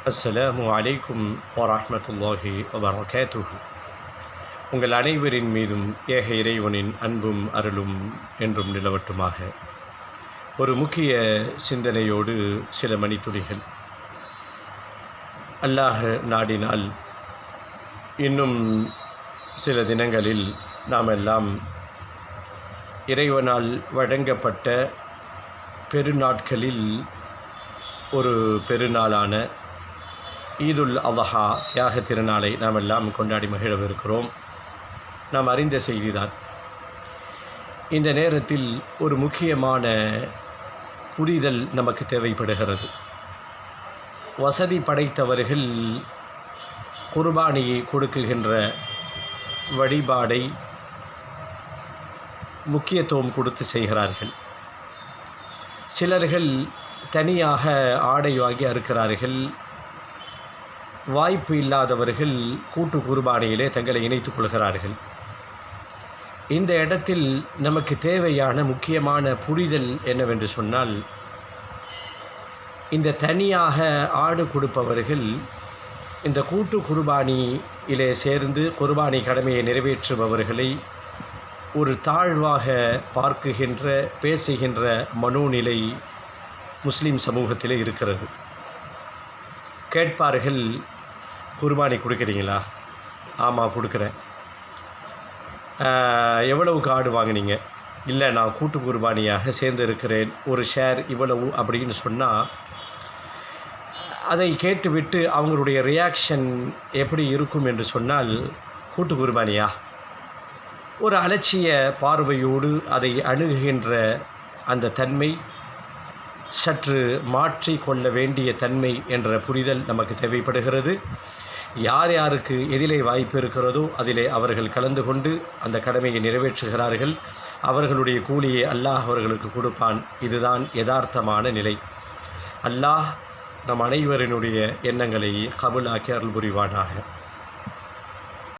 அஸ்ஸலாமு அலைக்கும் வரஹ்மத்துல்லாஹி வபரகாத்துஹு. உங்கள் அனைவரின் மீதும் ஏக இறைவனின் அன்பும் அருளும் என்றும் நிலவட்டுமாக. ஒரு முக்கிய சிந்தனையோடு சில மணித்துளிகள். அல்லாஹ் நாடினால் இன்னும் சில தினங்களில் நாம் எல்லாம் இறைவனால் வழங்கப்பட்ட பெருநாட்களில் ஒரு பெருநாளான ஈதுல் அல்ஹா தியாக திருநாளை நாம் எல்லாம் கொண்டாடி மகிழவிருக்கிறோம். நாம் அறிந்த செய்திதான். இந்த நேரத்தில் ஒரு முக்கியமான புரிதல் நமக்கு தேவைப்படுகிறது. வசதி படைத்தவர்கள் குர்பானியை கொடுக்குகின்ற வழிபாடை முக்கியத்துவம் கொடுத்து செய்கிறார்கள். சிலர்கள் தனியாக ஆடை வாங்கி அறுக்கிறார்கள். வாய்ப்பு இல்லாதவர்கள் கூட்டு குர்பானியிலே தங்களை இணைத்துக் கொள்கிறார்கள். இந்த இடத்தில் நமக்கு தேவையான முக்கியமான புரிதல் என்னவென்று சொன்னால், இந்த தனியாக ஆடு கொடுப்பவர்கள் இந்த கூட்டு குர்பானியிலே சேர்ந்து குர்பானி கடமையை நிறைவேற்றுபவர்களை ஒரு தாழ்வாக பார்க்குகின்ற பேசுகின்ற மனோநிலை முஸ்லீம் சமூகத்திலே இருக்கிறது. கேட்பார்கள், குர்பானி கொடுக்குறீங்களா? ஆமாம் கொடுக்குறேன். எவ்வளவுக்கு ஆடு வாங்கினீங்க? இல்லை, நான் கூட்டு குர்பானியாக சேர்ந்து இருக்கிறேன், ஒரு ஷேர் இவ்வளவு அப்படின்னு சொன்னால், அதை கேட்டுவிட்டு அவங்களுடைய ரியாக்ஷன் எப்படி இருக்கும் என்று சொன்னால், கூட்டு குர்பானியா? ஒரு அலட்சிய பார்வையோடு அதை அணுகுகின்ற அந்த தன்மை, சற்று மாற்றி கொள்ள வேண்டிய தன்மை என்ற புரிதல் நமக்கு தேவைப்படுகிறது. யார் யாருக்கு எதிலே வாய்ப்பு இருக்கிறதோ அதிலே அவர்கள் கலந்து கொண்டு அந்த கடமையை நிறைவேற்றுகிறார்கள். அவர்களுடைய கூலியை அல்லாஹ் அவர்களுக்கு கொடுப்பான். இதுதான் யதார்த்தமான நிலை. அல்லாஹ் நம் அனைவரினுடைய எண்ணங்களை கபூலாக்கி அருள் புரிவானாக.